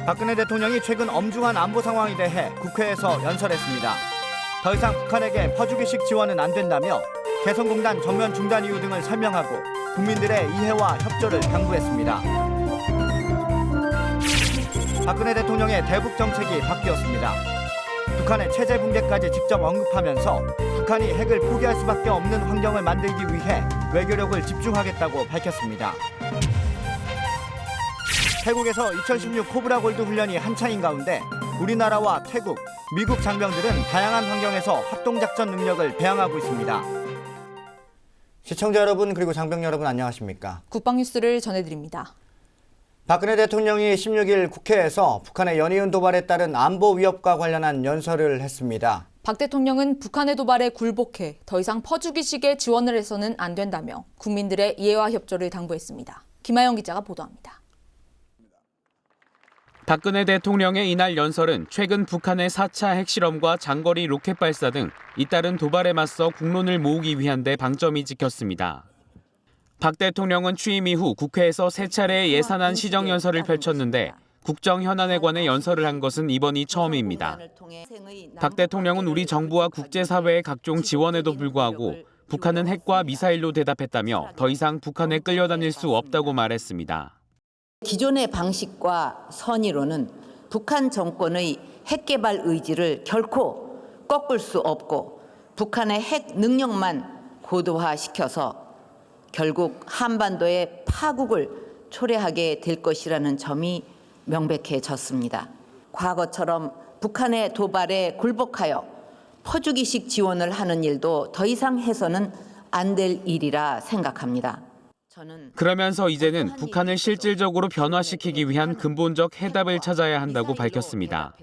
박근혜 대통령이 최근 엄중한 안보 상황에 대해 국회에서 연설했습니다. 더 이상 북한에게 퍼주기식 지원은 안 된다며 개성공단 전면 중단 이유 등을 설명하고 국민들의 이해와 협조를 당부했습니다. 박근혜 대통령의 대북 정책이 바뀌었습니다. 북한의 체제 붕괴까지 직접 언급하면서 북한이 핵을 포기할 수밖에 없는 환경을 만들기 위해 외교력을 집중하겠다고 밝혔습니다. 태국에서 2016 코브라 골드 훈련이 한창인 가운데 우리나라와 태국, 미국 장병들은 다양한 환경에서 합동작전 능력을 배양하고 있습니다. 시청자 여러분 그리고 장병 여러분 안녕하십니까? 국방뉴스를 전해드립니다. 박근혜 대통령이 16일 국회에서 북한의 연이은 도발에 따른 안보 위협과 관련한 연설을 했습니다. 박 대통령은 북한의 도발에 굴복해 더 이상 퍼주기식의 지원을 해서는 안 된다며 국민들의 이해와 협조를 당부했습니다. 김하영 기자가 보도합니다. 박근혜 대통령의 이날 연설은 최근 북한의 4차 핵실험과 장거리 로켓 발사 등 잇따른 도발에 맞서 국론을 모으기 위한 데 방점이 찍혔습니다. 박 대통령은 취임 이후 국회에서 3차례의 예산안 시정 연설을 펼쳤는데 국정 현안에 관해 연설을 한 것은 이번이 처음입니다. 박 대통령은 우리 정부와 국제사회의 각종 지원에도 불구하고 북한은 핵과 미사일로 대답했다며 더 이상 북한에 끌려다닐 수 없다고 말했습니다. 기존의 방식과 선의로는 북한 정권의 핵 개발 의지를 결코 꺾을 수 없고 북한의 핵 능력만 고도화시켜서 결국 한반도의 파국을 초래하게 될 것이라는 점이 명백해졌습니다. 과거처럼 북한의 도발에 굴복하여 퍼주기식 지원을 하는 일도 더 이상 해서는 안 될 일이라 생각합니다. 그러면서 이제는 북한을 실질적으로 변화시키기 위한 근본적 해답을 찾아야 한다고 밝혔습니다.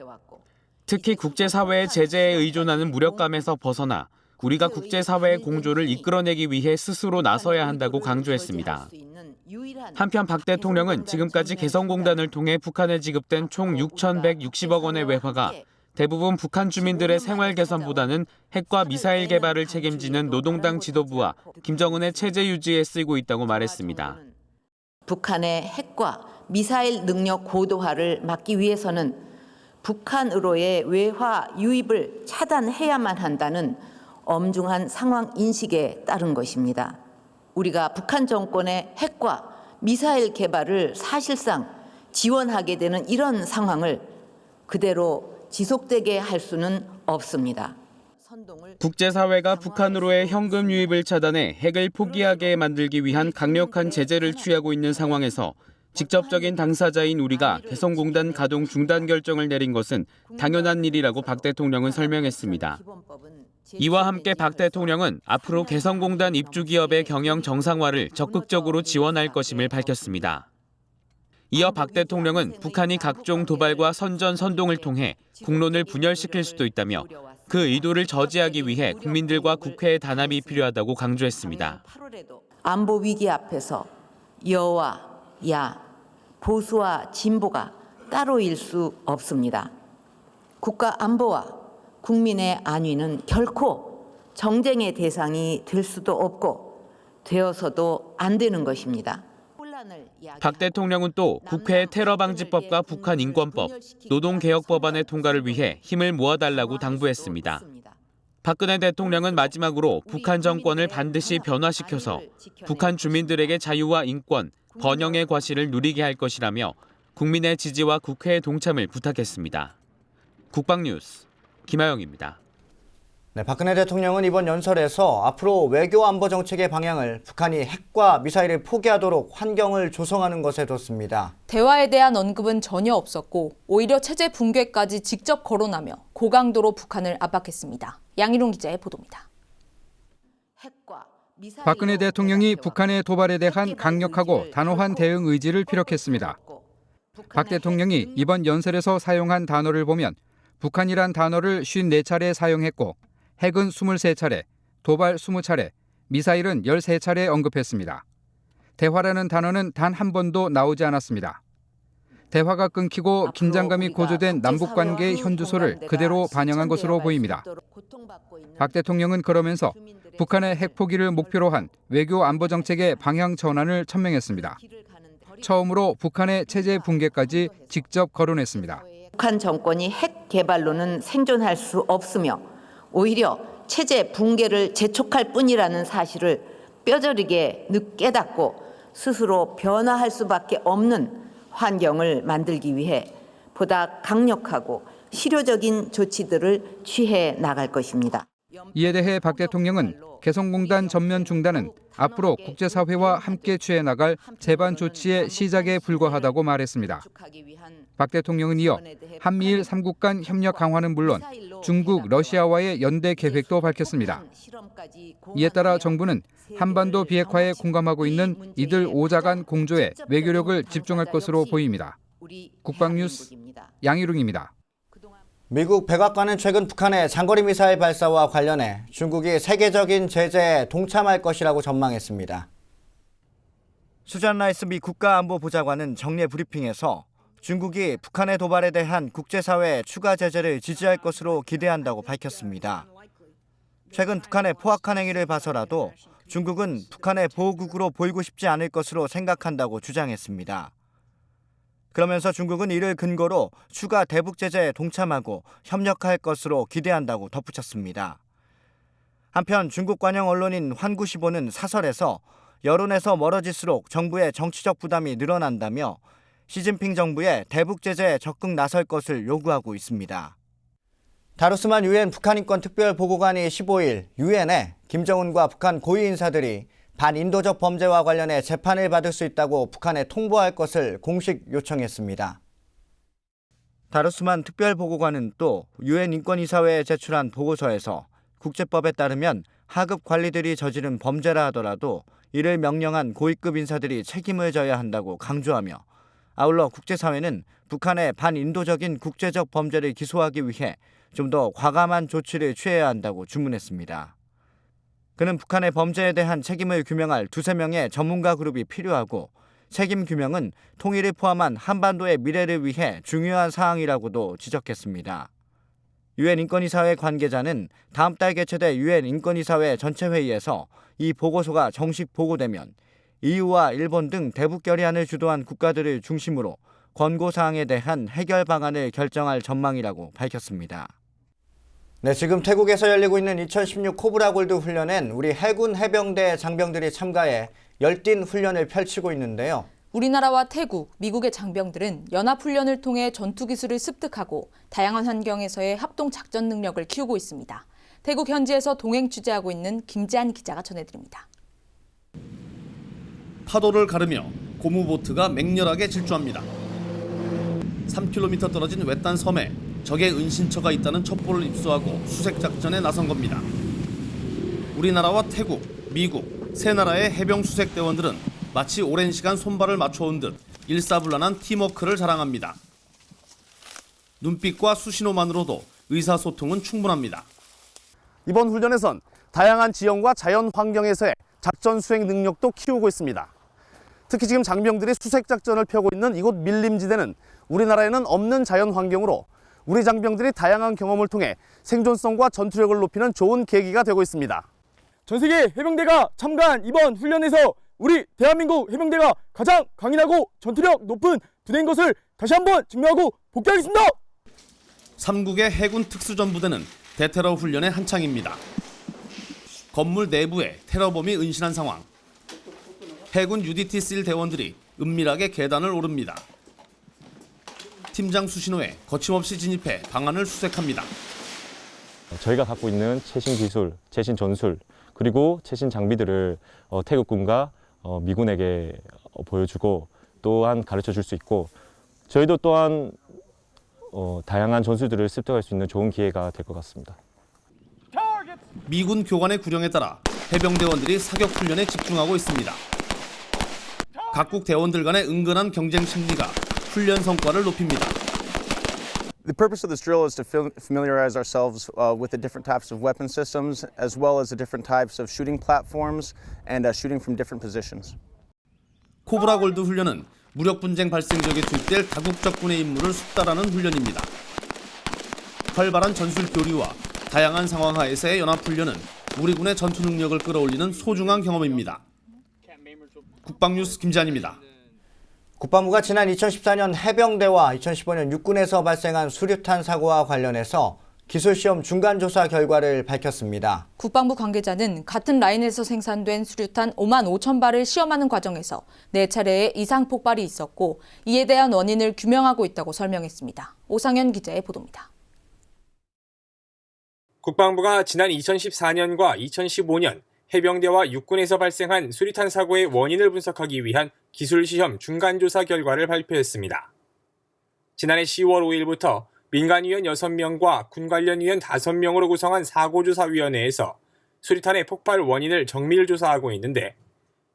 특히 국제사회의 제재에 의존하는 무력감에서 벗어나 우리가 국제사회의 공조를 이끌어내기 위해 스스로 나서야 한다고 강조했습니다. 한편 박 대통령은 지금까지 개성공단을 통해 북한에 지급된 총 6,160억 원의 외화가 대부분 북한 주민들의 생활 개선보다는 핵과 미사일 개발을 책임지는 노동당 지도부와 김정은의 체제 유지에 쓰이고 있다고 말했습니다. 북한의 핵과 미사일 능력 고도화를 막기 위해서는 북한으로의 외화 유입을 차단해야만 한다는 엄중한 상황 인식에 따른 것입니다. 우리가 북한 정권의 핵과 미사일 개발을 사실상 지원하게 되는 이런 상황을 그대로 지속되게 할 수는 없습니다. 국제사회가 북한으로의 현금 유입을 차단해 핵을 포기하게 만들기 위한 강력한 제재를 취하고 있는 상황에서 직접적인 당사자인 우리가 개성공단 가동 중단 결정을 내린 것은 당연한 일이라고 박 대통령은 설명했습니다. 이와 함께 박 대통령은 앞으로 개성공단 입주 기업의 경영 정상화를 적극적으로 지원할 것임을 밝혔습니다. 이어 박 대통령은 북한이 각종 도발과 선전 선동을 통해 국론을 분열시킬 수도 있다며 그 의도를 저지하기 위해 국민들과 국회의 단합이 필요하다고 강조했습니다. 안보 위기 앞에서 여와 야, 보수와 진보가 따로일 수 없습니다. 국가 안보와 국민의 안위는 결코 정쟁의 대상이 될 수도 없고 되어서도 안 되는 것입니다. 박 대통령은 또 국회 테러방지법과 북한 인권법, 노동개혁법안의 통과를 위해 힘을 모아달라고 당부했습니다. 박근혜 대통령은 마지막으로 북한 정권을 반드시 변화시켜서 북한 주민들에게 자유와 인권, 번영의 과실을 누리게 할 것이라며 국민의 지지와 국회의 동참을 부탁했습니다. 국방뉴스 김하영입니다. 네, 박근혜 대통령은 이번 연설에서 앞으로 외교 안보 정책의 방향을 북한이 핵과 미사일을 포기하도록 환경을 조성하는 것에 뒀습니다. 대화에 대한 언급은 전혀 없었고 오히려 체제 붕괴까지 직접 거론하며 고강도로 북한을 압박했습니다. 양희룡 기자의 보도입니다. 박근혜 대통령이 북한의 도발에 대한 강력하고 단호한 대응 의지를 피력했습니다. 박 대통령이 이번 연설에서 사용한 단어를 보면 북한이란 단어를 54차례 사용했고 핵은 23차례, 도발 20차례, 미사일은 13차례 언급했습니다. 대화라는 단어는 단 한 번도 나오지 않았습니다. 대화가 끊기고 긴장감이 고조된 남북관계의 현주소를 그대로 반영한 것으로 보입니다. 박 대통령은 그러면서 북한의 핵 포기를 목표로 한 외교 안보 정책의 방향 전환을 천명했습니다. 처음으로 북한의 체제 붕괴까지 직접 거론했습니다. 북한 정권이 핵 개발로는 생존할 수 없으며 오히려 체제 붕괴를 재촉할 뿐이라는 사실을 뼈저리게 깨닫고 스스로 변화할 수밖에 없는 환경을 만들기 위해 보다 강력하고 실효적인 조치들을 취해 나갈 것입니다. 이에 대해 박 대통령은 개성공단 전면 중단은 앞으로 국제사회와 함께 취해 나갈 제반 조치의 시작에 불과하다고 말했습니다. 박 대통령은 이어 한미일 3국 간 협력 강화는 물론 중국, 러시아와의 연대 계획도 밝혔습니다. 이에 따라 정부는 한반도 비핵화에 공감하고 있는 이들 5자 간 공조에 외교력을 집중할 것으로 보입니다. 국방뉴스 양희룡입니다. 미국 백악관은 최근 북한의 장거리 미사일 발사와 관련해 중국이 세계적인 제재에 동참할 것이라고 전망했습니다. 수잔 라이스 미 국가안보보좌관은 정례 브리핑에서 중국이 북한의 도발에 대한 국제사회의 추가 제재를 지지할 것으로 기대한다고 밝혔습니다. 최근 북한의 포악한 행위를 봐서라도 중국은 북한의 보호국으로 보이고 싶지 않을 것으로 생각한다고 주장했습니다. 그러면서 중국은 이를 근거로 추가 대북 제재에 동참하고 협력할 것으로 기대한다고 덧붙였습니다. 한편 중국 관영 언론인 환구시보는 사설에서 여론에서 멀어질수록 정부의 정치적 부담이 늘어난다며 시진핑 정부의 대북 제재에 적극 나설 것을 요구하고 있습니다. 다루스만 유엔 북한인권 특별보고관이 15일 유엔에 김정은과 북한 고위 인사들이 반인도적 범죄와 관련해 재판을 받을 수 있다고 북한에 통보할 것을 공식 요청했습니다. 다루스만 특별보고관은 또 유엔 인권이사회에 제출한 보고서에서 국제법에 따르면 하급 관리들이 저지른 범죄라 하더라도 이를 명령한 고위급 인사들이 책임을 져야 한다고 강조하며 아울러 국제사회는 북한의 반인도적인 국제적 범죄를 기소하기 위해 좀 더 과감한 조치를 취해야 한다고 주문했습니다. 그는 북한의 범죄에 대한 책임을 규명할 2~3명의 전문가 그룹이 필요하고 책임 규명은 통일을 포함한 한반도의 미래를 위해 중요한 사항이라고도 지적했습니다. 유엔 인권이사회 관계자는 다음 달 개최될 유엔 인권이사회 전체 회의에서 이 보고서가 정식 보고되면 EU와 일본 등 대북 결의안을 주도한 국가들을 중심으로 권고사항에 대한 해결 방안을 결정할 전망이라고 밝혔습니다. 네, 지금 태국에서 열리고 있는 2016 코브라 골드 훈련엔 우리 해군 해병대 장병들이 참가해 열띤 훈련을 펼치고 있는데요. 우리나라와 태국, 미국의 장병들은 연합훈련을 통해 전투기술을 습득하고 다양한 환경에서의 합동작전 능력을 키우고 있습니다. 태국 현지에서 동행 취재하고 있는 김지한 기자가 전해드립니다. 파도를 가르며 고무보트가 맹렬하게 질주합니다. 3km 떨어진 외딴 섬에 적의 은신처가 있다는 첩보를 입수하고 수색작전에 나선 겁니다. 우리나라와 태국, 미국, 세 나라의 해병 수색대원들은 마치 오랜 시간 손발을 맞춰온 듯 일사불란한 팀워크를 자랑합니다. 눈빛과 수신호만으로도 의사소통은 충분합니다. 이번 훈련에선 다양한 지형과 자연 환경에서의 작전 수행 능력도 키우고 있습니다. 특히 지금 장병들이 수색작전을 펴고 있는 이곳 밀림지대는 우리나라에는 없는 자연 환경으로 우리 장병들이 다양한 경험을 통해 생존성과 전투력을 높이는 좋은 계기가 되고 있습니다. 전 세계 해병대가 참가한 이번 훈련에서 우리 대한민국 해병대가 가장 강인하고 전투력 높은 부대인 것을 다시 한번 증명하고 복귀하겠습니다. 3국의 해군 특수전부대는 대테러 훈련의 한창입니다. 건물 내부에 테러범이 은신한 상황. 해군 UDT-SEAL 대원들이 은밀하게 계단을 오릅니다. 팀장 수신호에 거침없이 진입해 방안을 수색합니다. 저희가 갖고 있는 최신 기술, 최신 전술, 그리고 최신 장비들을 태국군과 미군에게 보여주고 또한 가르쳐 줄 수 있고 저희도 또한 다양한 전술들을 습득할 수 있는 좋은 기회가 될 것 같습니다. 미군 교관의 구령에 따라 해병대원들이 사격 훈련에 집중하고 있습니다. 각국 대원들 간의 은근한 경쟁 심리가 훈련 성과를 높입니다. The purpose of this drill is to familiarize ourselves with the different types of weapon systems as well as the different types of shooting platforms and shooting from different positions. 코브라 골드 훈련은 무력 분쟁 발생 지역에 투입될 다국적 군의 임무를 숙달하는 훈련입니다. 활발한 전술 교류와 다양한 상황 하에서의 연합 훈련은 우리 군의 전투 능력을 끌어올리는 소중한 경험입니다. 국방뉴스 김지한입니다. 국방부가 지난 2014년 해병대와 2015년 육군에서 발생한 수류탄 사고와 관련해서 기술시험 중간조사 결과를 밝혔습니다. 국방부 관계자는 같은 라인에서 생산된 수류탄 5만 5천 발을 시험하는 과정에서 4차례의 이상 폭발이 있었고 이에 대한 원인을 규명하고 있다고 설명했습니다. 오상현 기자의 보도입니다. 국방부가 지난 2014년과 2015년 해병대와 육군에서 발생한 수류탄 사고의 원인을 분석하기 위한 기술시험 중간조사 결과를 발표했습니다. 지난해 10월 5일부터 민간위원 6명과 군 관련 위원 5명으로 구성한 사고조사위원회에서 수류탄의 폭발 원인을 정밀 조사하고 있는데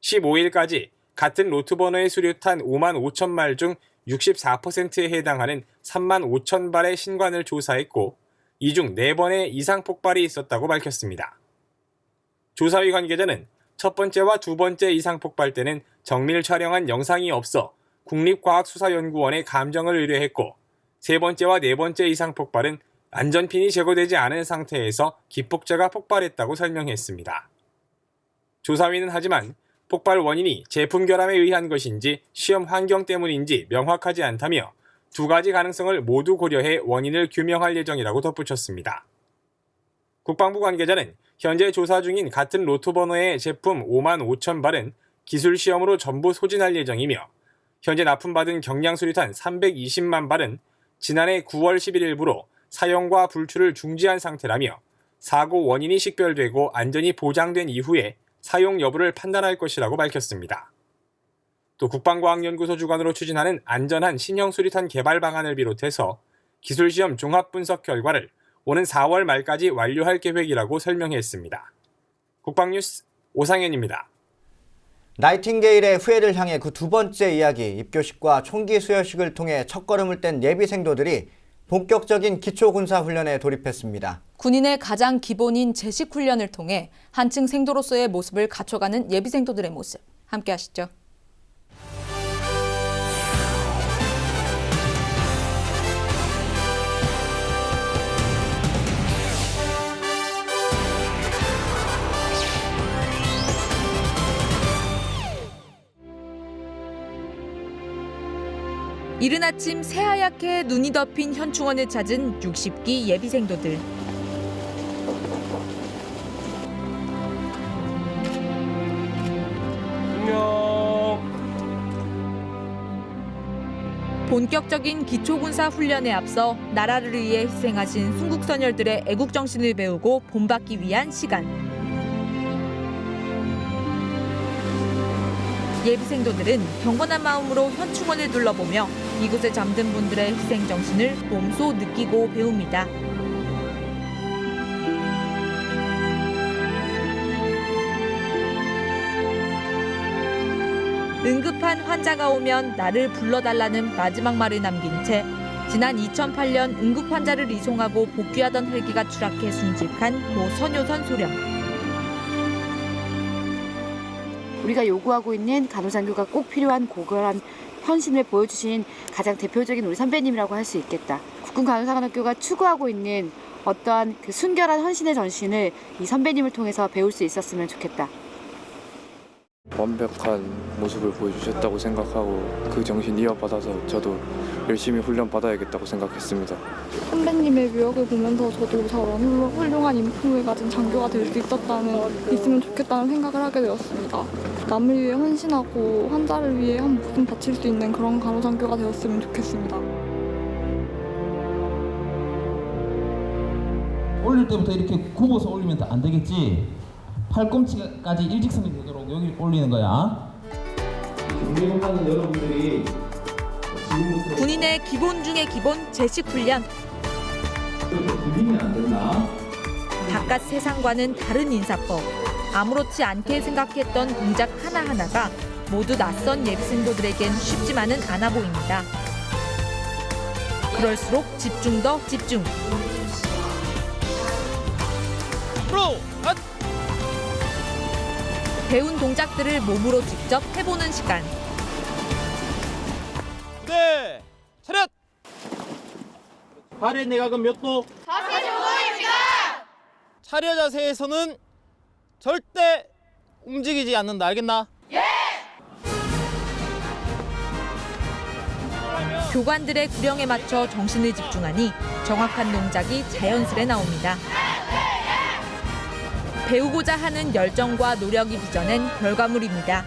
15일까지 같은 로트 번호의 수류탄 5만 5천 말 중 64%에 해당하는 3만 5천 발의 신관을 조사했고 이 중 4번의 이상 폭발이 있었다고 밝혔습니다. 조사위 관계자는 첫 번째와 두 번째 이상 폭발 때는 정밀 촬영한 영상이 없어 국립과학수사연구원에 감정을 의뢰했고 세 번째와 네 번째 이상 폭발은 안전핀이 제거되지 않은 상태에서 기폭제가 폭발했다고 설명했습니다. 조사위는 하지만 폭발 원인이 제품 결함에 의한 것인지 시험 환경 때문인지 명확하지 않다며 두 가지 가능성을 모두 고려해 원인을 규명할 예정이라고 덧붙였습니다. 국방부 관계자는 현재 조사 중인 같은 로트 번호의 제품 5만 5천 발은 기술시험으로 전부 소진할 예정이며 현재 납품받은 경량수류탄 320만 발은 지난해 9월 11일부로 사용과 불출을 중지한 상태라며 사고 원인이 식별되고 안전이 보장된 이후에 사용 여부를 판단할 것이라고 밝혔습니다. 또 국방과학연구소 주관으로 추진하는 안전한 신형 수류탄 개발 방안을 비롯해서 기술시험 종합분석 결과를 오는 4월 말까지 완료할 계획이라고 설명했습니다. 국방뉴스 오상현입니다. 나이팅게일의 후예를 향해 그 두 번째 이야기, 입교식과 총기 수여식을 통해 첫걸음을 뗀 예비생도들이 본격적인 기초군사훈련에 돌입했습니다. 군인의 가장 기본인 제식훈련을 통해 한층 생도로서의 모습을 갖춰가는 예비생도들의 모습, 함께 하시죠. 이른 아침 새하얗게 눈이 덮인 현충원을 찾은 60기 예비생도들. 본격적인 기초군사 훈련에 앞서 나라를 위해 희생하신 순국선열들의 애국정신을 배우고 본받기 위한 시간. 예비생도들은 경건한 마음으로 현충원을 둘러보며 이곳에 잠든 분들의 희생정신을 몸소 느끼고 배웁니다. 응급한 환자가 오면 나를 불러달라는 마지막 말을 남긴 채 지난 2008년 응급 환자를 이송하고 복귀하던 헬기가 추락해 순직한 고 선효선 소령. 우리가 요구하고 있는 간호장교가 꼭 필요한 고결한 헌신을 보여주신 가장 대표적인 우리 선배님이라고 할 수 있겠다. 국군 간호사관학교가 추구하고 있는 어떠한 그 순결한 헌신의 전신을 이 선배님을 통해서 배울 수 있었으면 좋겠다. 완벽한 모습을 보여주셨다고 생각하고 그 정신 이어받아서 저도 열심히 훈련 받아야겠다고 생각했습니다. 선배님의 묘역을 보면서 저도 저런 훌륭한 인품을 가진 장교가 될 수 있으면 좋겠다는 생각을 하게 되었습니다. 남을 위해 헌신하고 환자를 위해 한 목숨 바칠 수 있는 그런 간호장교가 되었으면 좋겠습니다. 올릴 때부터 이렇게 굽어서 올리면 안 되겠지. 팔꿈치까지 일직선이 되도록 여기 올리는 거야. 군대공사는 여러분들이 군인의 기본 중의 기본 제식훈련. 이렇게 들리면 안 된다. 바깥 세상과는 다른 인사법. 아무렇지 않게 생각했던 동작 하나하나가 모두 낯선 예비생도들에겐 쉽지만은 않아 보입니다. 그럴수록 집중 더 집중. 배운 동작들을 몸으로 직접 해보는 시간. 네, 차렷! 발의 내각은 몇 도? 45도입니다! 차려 자세에서는 절대 움직이지 않는다, 알겠나? 예! 교관들의 구령에 맞춰 정신을 집중하니 정확한 동작이 자연스레 나옵니다. 배우고자 하는 열정과 노력이 빚어낸 결과물입니다.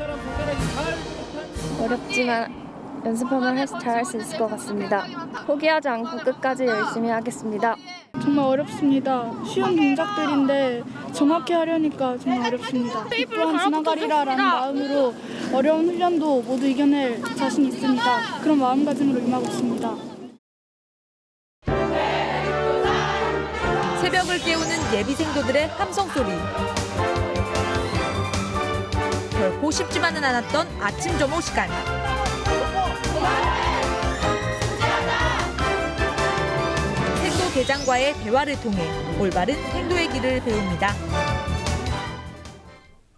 어렵지만 연습하면 잘할 수 있을 것 같습니다. 포기하지 않고 끝까지 열심히 하겠습니다. 정말 어렵습니다. 쉬운 동작들인데 정확히 하려니까 정말 어렵습니다. 또한 지나가리라라는 마음으로 어려운 훈련도 모두 이겨낼 자신 있습니다. 그런 마음가짐으로 임하고 있습니다. 새벽을 깨우는 예비생도들의 함성 소리. 결코 쉽지만은 않았던 아침 점호 시간. 생도 대장과의 대화를 통해 올바른 생도의 길을 배웁니다.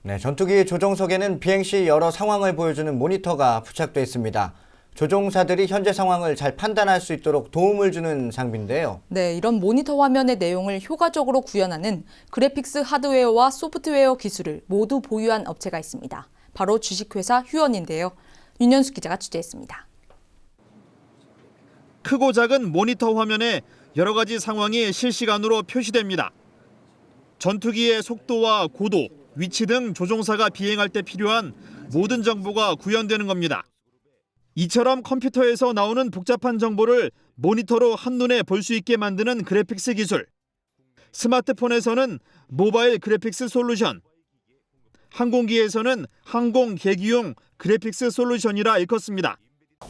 네, 전투기 조종석에는 비행 시 여러 상황을 보여주는 모니터가 부착돼 있습니다. 조종사들이 현재 상황을 잘 판단할 수 있도록 도움을 주는 장비인데요. 네, 이런 모니터 화면의 내용을 효과적으로 구현하는 그래픽스 하드웨어와 소프트웨어 기술을 모두 보유한 업체가 있습니다. 바로 주식회사 휴원인데요. 윤현수 기자가 취재했습니다. 크고 작은 모니터 화면에 여러 가지 상황이 실시간으로 표시됩니다. 전투기의 속도와 고도, 위치 등 조종사가 비행할 때 필요한 모든 정보가 구현되는 겁니다. 이처럼 컴퓨터에서 나오는 복잡한 정보를 모니터로 한눈에 볼 수 있게 만드는 그래픽스 기술. 스마트폰에서는 모바일 그래픽스 솔루션, 항공기에서는 항공 계기용 그래픽스 솔루션이라 일컫습니다.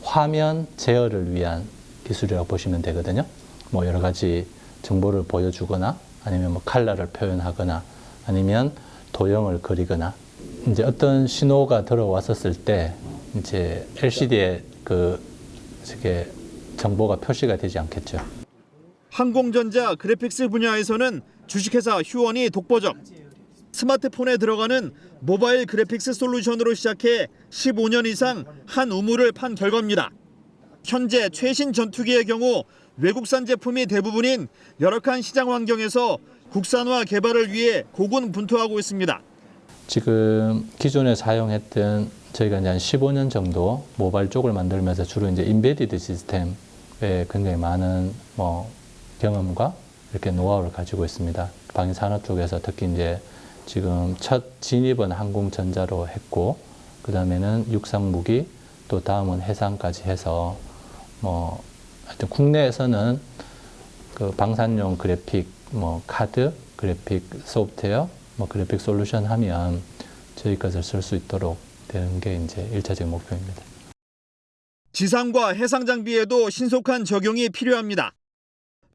화면 제어를 위한 기술이라고 보시면 되거든요. 여러 가지 정보를 보여주거나 아니면 컬러를 표현하거나 아니면 도형을 그리거나 이제 어떤 신호가 들어왔었을 때 이제 LCD에 이렇게 정보가 표시가 되지 않겠죠. 항공전자 그래픽스 분야에서는 주식회사 휴원이 독보적. 스마트폰에 들어가는 모바일 그래픽스 솔루션으로 시작해 15년 이상 한 우물을 판 결과입니다. 현재 최신 전투기의 경우 외국산 제품이 대부분인 열악한 시장 환경에서 국산화 개발을 위해 고군분투하고 있습니다. 지금 기존에 사용했던 저희가 이제 한 15년 정도 모바일 쪽을 만들면서 주로 이제 인베디드 시스템에 굉장히 많은 경험과 이렇게 노하우를 가지고 있습니다. 방위 산업 쪽에서 특히 이제 지금 첫 진입은 항공전자로 했고, 그 다음에는 육상 무기, 또 다음은 해상까지 해서 하여튼 국내에서는 그 방산용 그래픽, 카드, 그래픽 소프트웨어, 그래픽 솔루션 하면 저희 것을 쓸 수 있도록 되는 게 이제 1차적인 목표입니다. 지상과 해상 장비에도 신속한 적용이 필요합니다.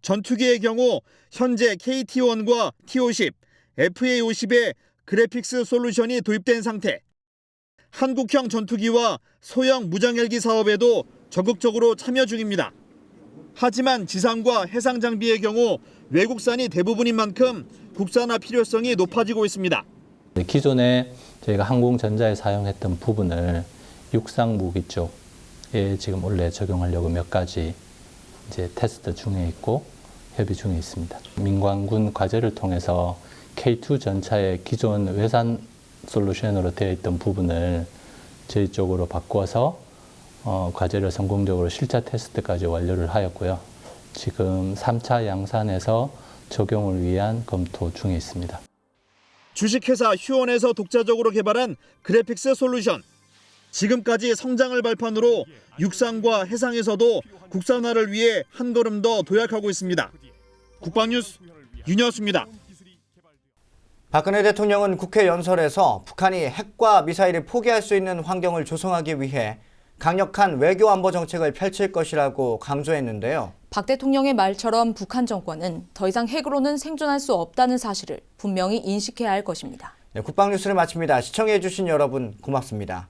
전투기의 경우 현재 KT-1과 T-50, FA-50의 그래픽스 솔루션이 도입된 상태. 한국형 전투기와 소형 무장헬기 사업에도 적극적으로 참여 중입니다. 하지만 지상과 해상 장비의 경우 외국산이 대부분인 만큼 국산화 필요성이 높아지고 있습니다. 기존에 저희가 항공전자에 사용했던 부분을 육상 무기 쪽에 지금 원래 적용하려고 몇 가지 이제 테스트 중에 있고 협의 중에 있습니다. 민관군 과제를 통해서 K2 전차의 기존 외산 솔루션으로 되어 있던 부분을 저희 쪽으로 바꿔서 과제를 성공적으로 실차 테스트까지 완료를 하였고요. 지금 3차 양산에서 적용을 위한 검토 중에 있습니다. 주식회사 휴원에서 독자적으로 개발한 그래픽스 솔루션. 지금까지 성장을 발판으로 육상과 해상에서도 국산화를 위해 한 걸음 더 도약하고 있습니다. 국방뉴스 윤여수입니다. 박근혜 대통령은 국회 연설에서 북한이 핵과 미사일을 포기할 수 있는 환경을 조성하기 위해 강력한 외교 안보 정책을 펼칠 것이라고 강조했는데요. 박 대통령의 말처럼 북한 정권은 더 이상 핵으로는 생존할 수 없다는 사실을 분명히 인식해야 할 것입니다. 네, 국방뉴스를 마칩니다. 시청해 주신 여러분 고맙습니다.